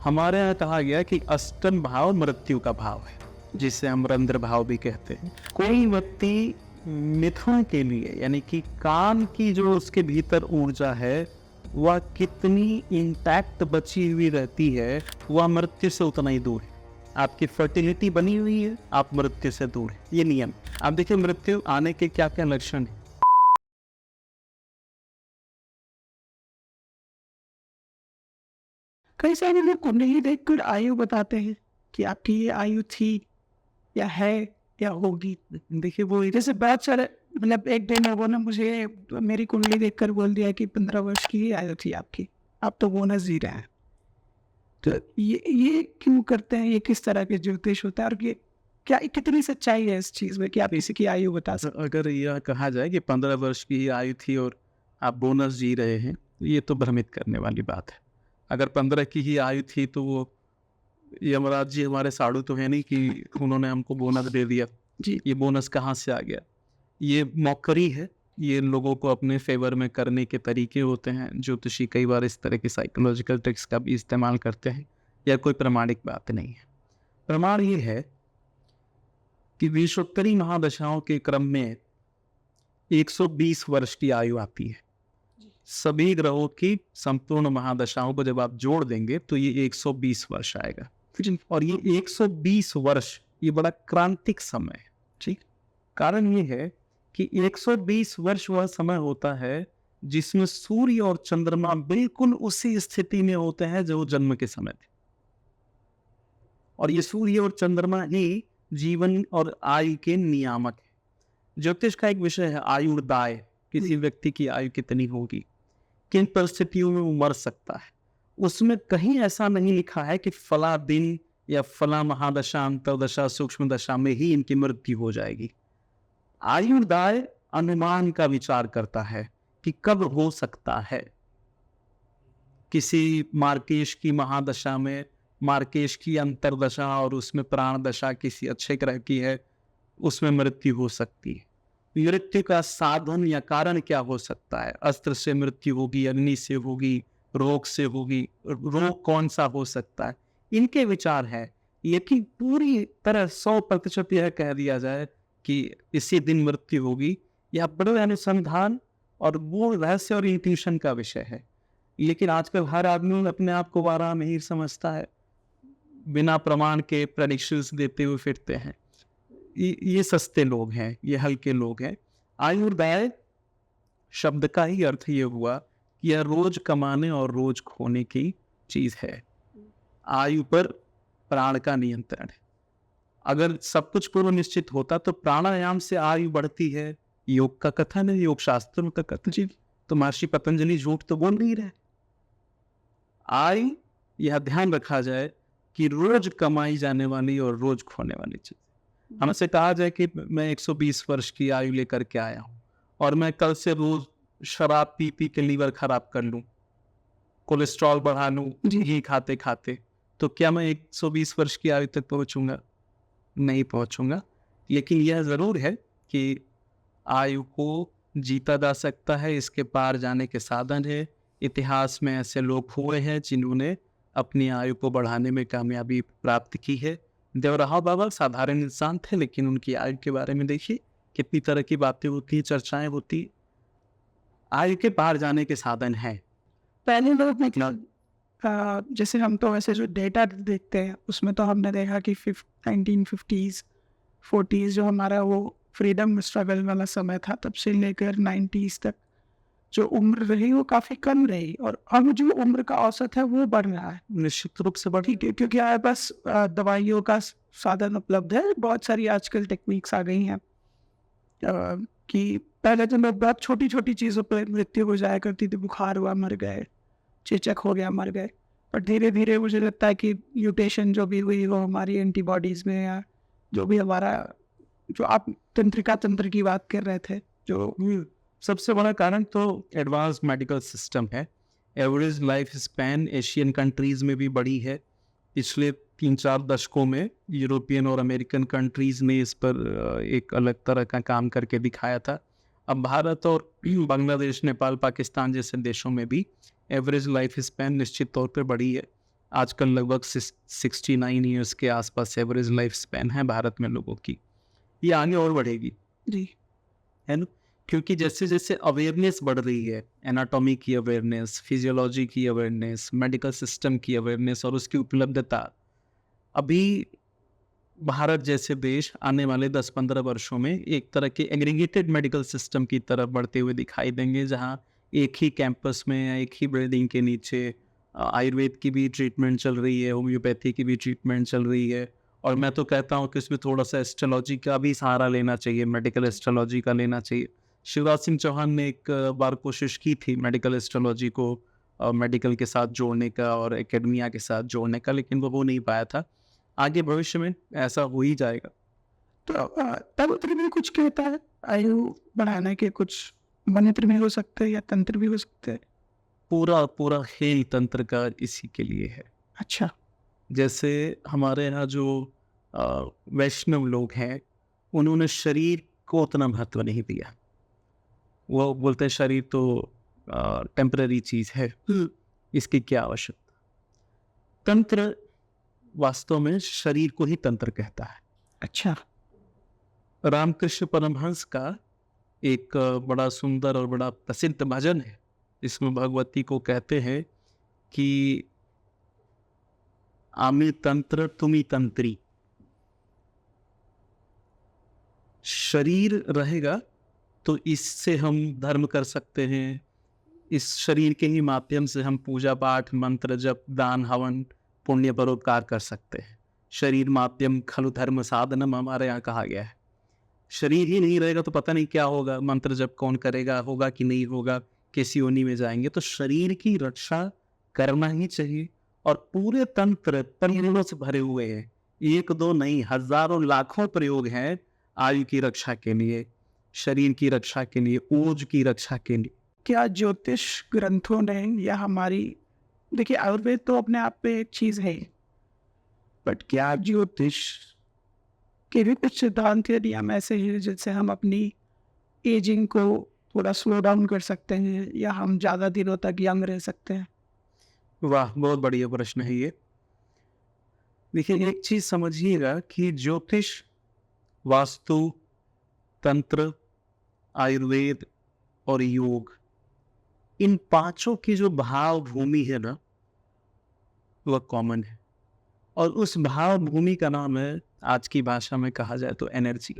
हमारे यहाँ कहा गया कि अष्टम भाव मृत्यु का भाव है, जिसे हम रंध्र भाव भी कहते हैं। कोई व्यक्ति मिथुन के लिए यानी कि कान की जो उसके भीतर ऊर्जा है वह कितनी इंटैक्ट बची हुई रहती है, वह मृत्यु से उतना ही दूर है। आपकी फर्टिलिटी बनी हुई है, आप मृत्यु से दूर है, ये नियम। आप देखिए मृत्यु आने के क्या क्या लक्षण है। कई सारे लोग कुंडली देखकर आयु बताते हैं कि आपकी ये आयु थी या है या होगी। देखिए वो जैसे बहुत सारे मतलब एक दिन लोगों ने मुझे मेरी कुंडली देखकर बोल दिया कि 15 वर्ष की ही आयु थी आपकी, आप तो बोनस जी रहे हैं। तो ये क्यों करते हैं? ये किस तरह के ज्योतिष होता है और ये क्या कितनी सच्चाई है इस चीज में कि आप किसी की आयु बता सकते? अगर यह कहा जाए कि 15 वर्ष की ही आयु थी और आप बोनस जी रहे हैं, ये तो भ्रमित करने वाली बात है। अगर 15 की ही आयु थी तो वो यमराज जी हमारे साड़ू तो है नहीं कि उन्होंने हमको बोनस दे दिया। जी। ये बोनस कहाँ से आ गया? ये मौकरी है, ये लोगों को अपने फेवर में करने के तरीके होते हैं। ज्योतिषी कई बार इस तरह की साइकोलॉजिकल ट्रिक्स का भी इस्तेमाल करते हैं, या कोई प्रमाणिक बात नहीं है। प्रमाण ये है कि विश्वोत्तरी महादशाओं के क्रम में 120 वर्ष की आयु आती है। सभी ग्रहों की संपूर्ण महादशाओं को जब आप जोड़ देंगे तो ये 120 वर्ष आएगा। और ये 120 वर्ष ये बड़ा क्रांतिक समय है। ठीक, कारण ये है कि 120 वर्ष वह समय होता है जिसमें सूर्य और चंद्रमा बिल्कुल उसी स्थिति में होते हैं जो जन्म के समय थे। और ये सूर्य और चंद्रमा ही जीवन और आयु के नियामक है। ज्योतिष का एक विषय है आयुर्दाय, किसी व्यक्ति की आयु कितनी होगी, किन परिस्थितियों में वो मर सकता है। उसमें कहीं ऐसा नहीं लिखा है कि फला दिन या फला महादशा, अंतरदशा, सूक्ष्म दशा में ही इनकी मृत्यु हो जाएगी। आयुर्दाय अनुमान का विचार करता है कि कब हो सकता है। किसी मार्केश की महादशा में, मार्केश की अंतरदशा और उसमें प्राण दशा किसी अच्छे ग्रह की है, उसमें मृत्यु हो सकती है। मृत्यु का साधन या कारण क्या हो सकता है? अस्त्र से मृत्यु होगी, अग्नि से होगी, रोग से होगी। रोग कौन सा हो सकता है? इनके विचार है। लेकिन पूरी तरह 100% यह कह दिया जाए कि इसी दिन मृत्यु होगी, यह बड़े अनुसंधान और वो रहस्य और इंट्यूशन का विषय है। लेकिन आजकल हर आदमी अपने आप को वाराह नहीं समझता है, बिना प्रमाण के प्रेडिक्शंस देते हुए फिरते हैं। ये सस्ते लोग हैं, ये हल्के लोग हैं। आयुर्दाय शब्द का ही अर्थ ये हुआ कि यह रोज कमाने और रोज खोने की चीज है। आयु पर प्राण का नियंत्रण है। अगर सब कुछ पूर्व निश्चित होता तो प्राणायाम से आयु बढ़ती है, योग का कथन है, योग शास्त्र का कथन। जी, तो महर्षि पतंजलि झूठ तो बोल नहीं रहे। आयु यह ध्यान रखा जाए कि रोज कमाई जाने वाली और रोज खोने वाली चीज। हमसे कहा जाए कि मैं 120 वर्ष की आयु लेकर के आया हूं और मैं कल से रोज शराब पी पी के लीवर खराब कर लूं, कोलेस्ट्रॉल बढ़ा लूं घी खाते खाते, तो क्या मैं 120 वर्ष की आयु तक पहुंचूंगा? नहीं पहुंचूंगा। लेकिन यह जरूर है कि आयु को जीता जा सकता है, इसके पार जाने के साधन है। इतिहास में ऐसे लोग हुए हैं जिन्होंने अपनी आयु को बढ़ाने में कामयाबी प्राप्त की है। देवराहा बाबा साधारण इंसान थे, लेकिन उनकी आयु के बारे में देखिए कितनी तरह की बातें होती हैं, चर्चाएं होती। आयु के पार जाने के साधन हैं। पहले लोग मतलब जैसे हम तो वैसे जो डेटा देखते हैं उसमें तो हमने देखा कि 1950s 40s जो हमारा वो फ्रीडम स्ट्रगल वाला समय था, तब से लेकर 90s तक जो उम्र रही वो काफ़ी कम रही, और अब जो उम्र का औसत है वो बढ़ रहा है। निश्चित रूप से बढ़ी। ठीक है, क्योंकि हमारे पास दवाइयों का साधन उपलब्ध है, बहुत सारी आजकल टेक्निक्स आ गई हैं कि पहले तो लोग बहुत छोटी छोटी चीज़ों पर मृत्यु हो जाया करती थी, बुखार हुआ मर गए, चेचक हो गया मर गए। पर धीरे धीरे मुझे लगता है कि म्यूटेशन जो भी हुई वो हमारी एंटीबॉडीज़ में, या जो भी हमारा, जो आप तंत्रिका तंत्र की बात कर रहे थे, जो सबसे बड़ा कारण तो एडवांस मेडिकल सिस्टम है। Average life span Asian countries में भी बढ़ी है। पिछले 3-4 दशकों में यूरोपियन और अमेरिकन कंट्रीज ने इस पर एक अलग तरह का काम करके दिखाया था। अब भारत और बांग्लादेश, नेपाल, पाकिस्तान जैसे देशों में भी एवरेज लाइफ स्पैन निश्चित तौर पर बढ़ी है। आजकल लगभग 69 ईयर्स के आसपास एवरेज लाइफ स्पैन है भारत में लोगों की। ये आगे और बढ़ेगी, जी। है ना? क्योंकि जैसे जैसे अवेयरनेस बढ़ रही है, एनाटॉमी की अवेयरनेस, फिजियोलॉजी की अवेयरनेस, मेडिकल सिस्टम की अवेयरनेस और उसकी उपलब्धता, अभी भारत जैसे देश आने वाले 10-15 वर्षों में एक तरह के एग्रीगेटेड मेडिकल सिस्टम की तरफ बढ़ते हुए दिखाई देंगे, जहां एक ही कैंपस में या एक ही बिल्डिंग के नीचे आयुर्वेद की भी ट्रीटमेंट चल रही है, होम्योपैथी की भी ट्रीटमेंट चल रही है। और मैं तो कहता हूँ कि इसमें थोड़ा सा एस्ट्रोलॉजी का भी सहारा लेना चाहिए, मेडिकल एस्ट्रोलॉजी का लेना चाहिए। शिवराज सिंह चौहान ने एक बार कोशिश की थी मेडिकल एस्ट्रोलॉजी को मेडिकल के साथ जोड़ने का और एकेडमिया के साथ जोड़ने का, लेकिन वो हो नहीं पाया था। आगे भविष्य में ऐसा हो ही जाएगा। तो तंत्र भी कुछ कहता है आयु बढ़ाने के, कुछ मंत्र भी हो सकते हैं या तंत्र भी हो सकते हैं? पूरा पूरा खेल तंत्र का इसी के लिए है। अच्छा। जैसे हमारे यहाँ जो वैष्णव लोग हैं, उन्होंने शरीर को उतना महत्व नहीं दिया। वो बोलते हैं शरीर तो टेम्पररी चीज़ है, इसकी क्या आवश्यकता। तंत्र वास्तव में शरीर को ही तंत्र कहता है। अच्छा। रामकृष्ण परमहंस का एक बड़ा सुंदर और बड़ा प्रसिद्ध भजन है, इसमें भगवती को कहते हैं कि आमी तंत्र तुमी तंत्री। शरीर रहेगा तो इससे हम धर्म कर सकते हैं, इस शरीर के ही माध्यम से हम पूजा पाठ, मंत्र जप, दान हवन, पुण्य परोपकार कर सकते हैं। शरीर माध्यम खलु धर्म साधनम हमारे यहाँ कहा गया है। शरीर ही नहीं रहेगा तो पता नहीं क्या होगा, मंत्र जप कौन करेगा, होगा कि नहीं होगा, किस योनि में जाएंगे। तो शरीर की रक्षा करना ही चाहिए। और पूरे तंत्र तंत्रों से भरे हुए हैं, एक दो नहीं, हजारों लाखों प्रयोग हैं आयु की रक्षा के लिए, शरीर की रक्षा के लिए, ओज की रक्षा के लिए। क्या ज्योतिष ग्रंथों ने या हमारी, देखिए आयुर्वेद तो अपने आप पे एक चीज है, बट क्या ज्योतिष के भी कुछ सिद्धांत या नियम ऐसे हैं जिनसे हम अपनी एजिंग को थोड़ा स्लो डाउन कर सकते हैं या हम ज्यादा दिनों तक यंग रह सकते हैं? वाह, बहुत बढ़िया प्रश्न है ये। देखिए, एक चीज समझिएगा कि ज्योतिष, वास्तु, तंत्र, आयुर्वेद और योग, इन पांचों की जो भाव भूमि है ना, वह कॉमन है। और उस भाव भूमि का नाम है, आज की भाषा में कहा जाए तो, एनर्जी।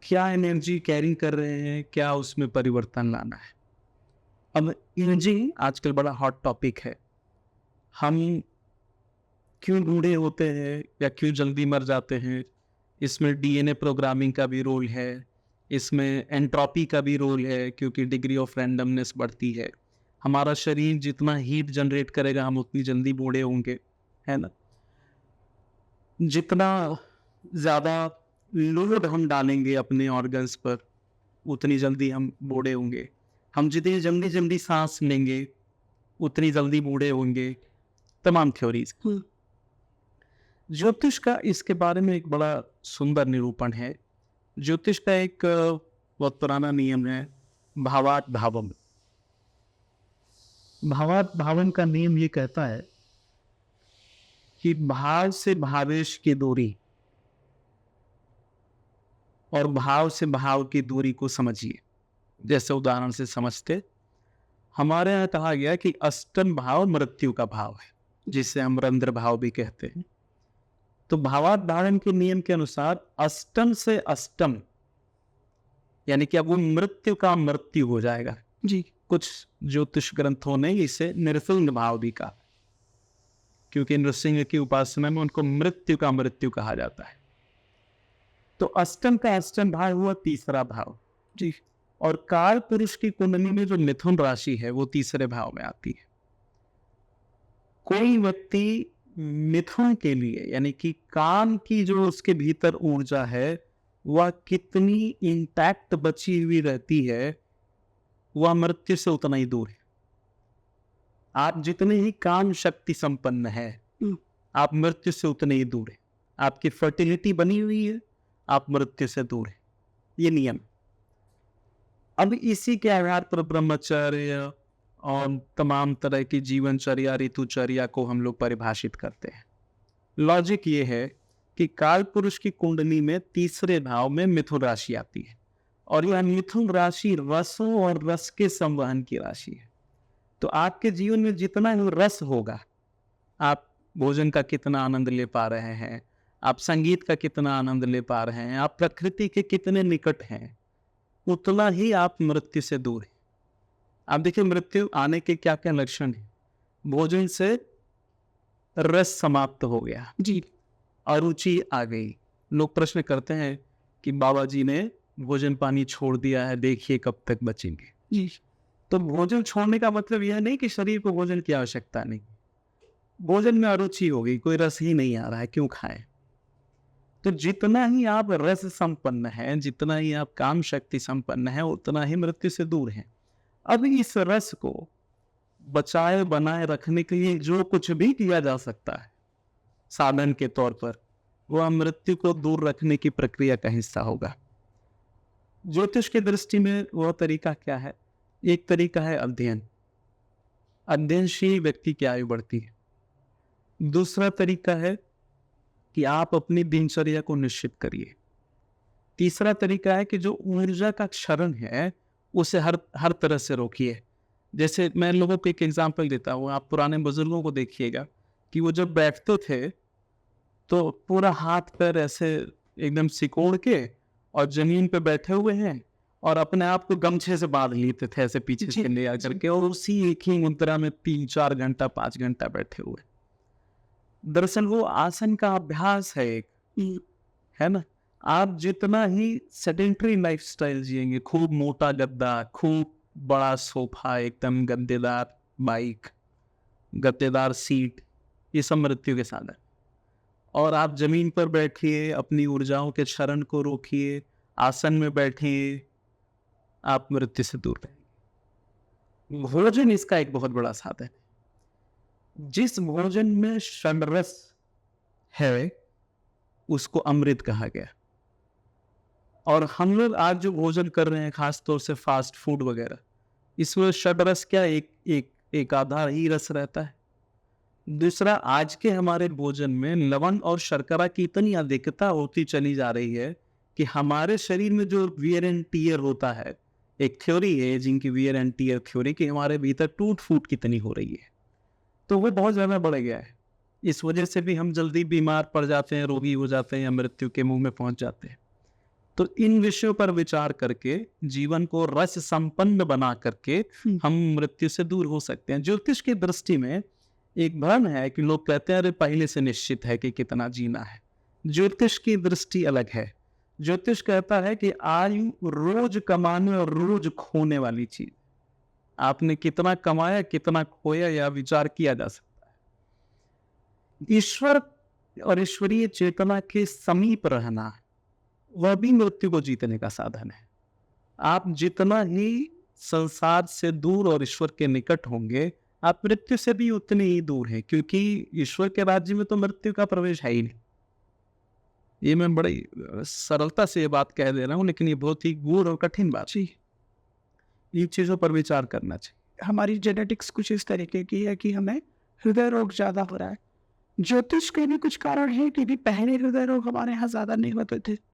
क्या एनर्जी कैरी कर रहे हैं, क्या उसमें परिवर्तन लाना है। अब एनर्जी आजकल बड़ा हॉट टॉपिक है। हम क्यों बूढ़े होते हैं या क्यों जल्दी मर जाते हैं, इसमें डीएनए प्रोग्रामिंग का भी रोल है, इसमें एंट्रोपी का भी रोल है, क्योंकि डिग्री ऑफ रैंडमनेस बढ़ती है। हमारा शरीर जितना हीट जनरेट करेगा, हम उतनी जल्दी बूढ़े होंगे, है ना। जितना ज़्यादा लोड हम डालेंगे अपने ऑर्गन्स पर, उतनी जल्दी हम बूढ़े होंगे। हम जितनी जल्दी जल्दी सांस लेंगे, उतनी जल्दी बूढ़े होंगे। तमाम थ्योरीज। ज्योतिष का इसके बारे में एक बड़ा सुंदर निरूपण है। ज्योतिष का एक बहुत पुराना नियम है, भावात भावम। भावात भावम का नियम ये कहता है कि भाव से भावेश की दूरी और भाव से भाव की दूरी को समझिए। जैसे उदाहरण से समझते, हमारे यहाँ कहा गया कि अष्टम भाव मृत्यु का भाव है, जिसे हम रंध्र भाव भी कहते हैं। तो भावात भावम के नियम के अनुसार अष्टम से अष्टम, यानी कि अब वो मृत्यु का मृत्यु हो जाएगा जी। कुछ ज्योतिष ग्रंथों ने इसे नृसिंह भाव भी कहा, क्योंकि नृसिंह की उपासना में उनको मृत्यु का मृत्यु कहा जाता है। तो अष्टम का अष्टम भाव हुआ तीसरा भाव जी। और काल पुरुष की कुंडली में जो मिथुन राशि है वो तीसरे भाव में आती है। कोई व्यक्ति मिथुन के लिए, यानी कि काम की जो उसके भीतर ऊर्जा है, वह कितनी इंटैक्ट बची हुई रहती है, वह मृत्यु से उतना ही दूर है। आप जितने ही काम शक्ति संपन्न है, आप मृत्यु से उतने ही दूर है। आपकी फर्टिलिटी बनी हुई है, आप मृत्यु से दूर है। ये नियम। अब इसी के आधार पर ब्रह्मचर्य और तमाम तरह की जीवनचर्या, ऋतुचर्या को हम लोग परिभाषित करते हैं। लॉजिक ये है कि काल पुरुष की कुंडली में तीसरे भाव में मिथुन राशि आती है और यह मिथुन राशि रसों और रस के संवहन की राशि है। तो आपके जीवन में जितना ही रस होगा, आप भोजन का कितना आनंद ले पा रहे हैं, आप संगीत का कितना आनंद ले पा रहे हैं, आप प्रकृति के कितने निकट हैं, उतना ही आप मृत्यु से दूर हैं। आप देखिए मृत्यु आने के क्या क्या लक्षण हैं। भोजन से रस समाप्त हो गया, जी, अरुचि आ गई। लोग प्रश्न करते हैं कि बाबा जी ने भोजन पानी छोड़ दिया है, देखिए कब तक बचेंगे। जी, तो भोजन छोड़ने का मतलब यह नहीं कि शरीर को भोजन की आवश्यकता नहीं, भोजन में अरुचि हो गई, कोई रस ही नहीं आ रहा है, क्यों खाएं। तो जितना ही आप रस संपन्न हैं, जितना ही आप काम शक्ति संपन्न हैं, उतना ही मृत्यु से दूर हैं। अब इस रस को बचाए बनाए रखने के लिए जो कुछ भी किया जा सकता है साधन के तौर पर, वह मृत्यु को दूर रखने की प्रक्रिया का हिस्सा होगा। ज्योतिष की दृष्टि में वह तरीका क्या है? एक तरीका है अध्ययन, अध्ययनशील व्यक्ति की आयु बढ़ती है। दूसरा तरीका है कि आप अपनी दिनचर्या को निश्चित करिए। तीसरा तरीका है कि जो ऊर्जा का क्षरण है उसे हर तरह से रोकिए। जैसे मैं लोगों को एक एग्जांपल देता हूँ, आप पुराने बुजुर्गों को देखिएगा कि वो जब बैठते थे तो पूरा हाथ पैर ऐसे एकदम सिकोड़ के और जमीन पे बैठे हुए हैं और अपने आप को गमछे से बांध लेते थे ऐसे पीछे जी, से ले आकर के, और उसी एक ही मुद्रा में 3-4 घंटा 5 घंटा बैठे हुए। दरअसल वो आसन का अभ्यास है एक, है ना। आप जितना ही सेडेंटरी लाइफस्टाइल जिएंगे, खूब मोटा गद्दा, खूब बड़ा सोफा, एकदम गद्देदार बाइक, गद्देदार सीट, ये सब मृत्यु के साधन। और आप जमीन पर बैठिए, अपनी ऊर्जाओं के क्षरण को रोकिए, आसन में बैठिए, आप मृत्यु से दूर रहेंगे। भोजन इसका एक बहुत बड़ा साधन है। जिस भोजन में षड्रस है उसको अमृत कहा गया। और हम लोग आज जो भोजन कर रहे हैं, खास तौर से फास्ट फूड वगैरह, इसमें षड्रस क्या एक आधा ही रस रहता है। दूसरा, आज के हमारे भोजन में लवण और शर्करा की इतनी अधिकता होती चली जा रही है कि हमारे शरीर में जो वियर एंड टीयर होता है, एक थ्योरी है जिनकी वियर एंड टीयर थ्योरी, कि हमारे भीतर टूट फूट कितनी हो रही है, तो वो बहुत ज़्यादा बढ़ गया है। इस वजह से भी हम जल्दी बीमार पड़ जाते हैं, रोगी हो जाते हैं या मृत्यु के मुंह में पहुंच जाते हैं। तो इन विषयों पर विचार करके जीवन को रस संपन्न बना करके हम मृत्यु से दूर हो सकते हैं। ज्योतिष की दृष्टि में एक भ्रम है कि लोग कहते हैं अरे पहले से निश्चित है कि कितना जीना है। ज्योतिष की दृष्टि अलग है। ज्योतिष कहता है कि आयु रोज कमाने और रोज खोने वाली चीज। आपने कितना कमाया, कितना खोया, यह विचार किया जा सकता है। ईश्वर और ईश्वरीय चेतना के समीप रहना, वह भी मृत्यु को जीतने का साधन है। आप जितना ही संसार से दूर और ईश्वर के निकट होंगे, आप मृत्यु से भी उतने ही दूर हैं, क्योंकि ईश्वर के राज्य में तो मृत्यु का प्रवेश है ही नहीं। ये मैं बड़ी सरलता से ये बात कह दे रहा हूँ, लेकिन ये बहुत ही गूढ़ और कठिन बात है। इन चीजों पर विचार करना चाहिए। हमारी जेनेटिक्स कुछ इस तरीके की है कि हमें हृदय रोग ज़्यादा हो रहा है। ज्योतिष के भी कुछ कारण है कि भी पहले हृदय रोग हमारे यहाँ ज़्यादा नहीं होते थे।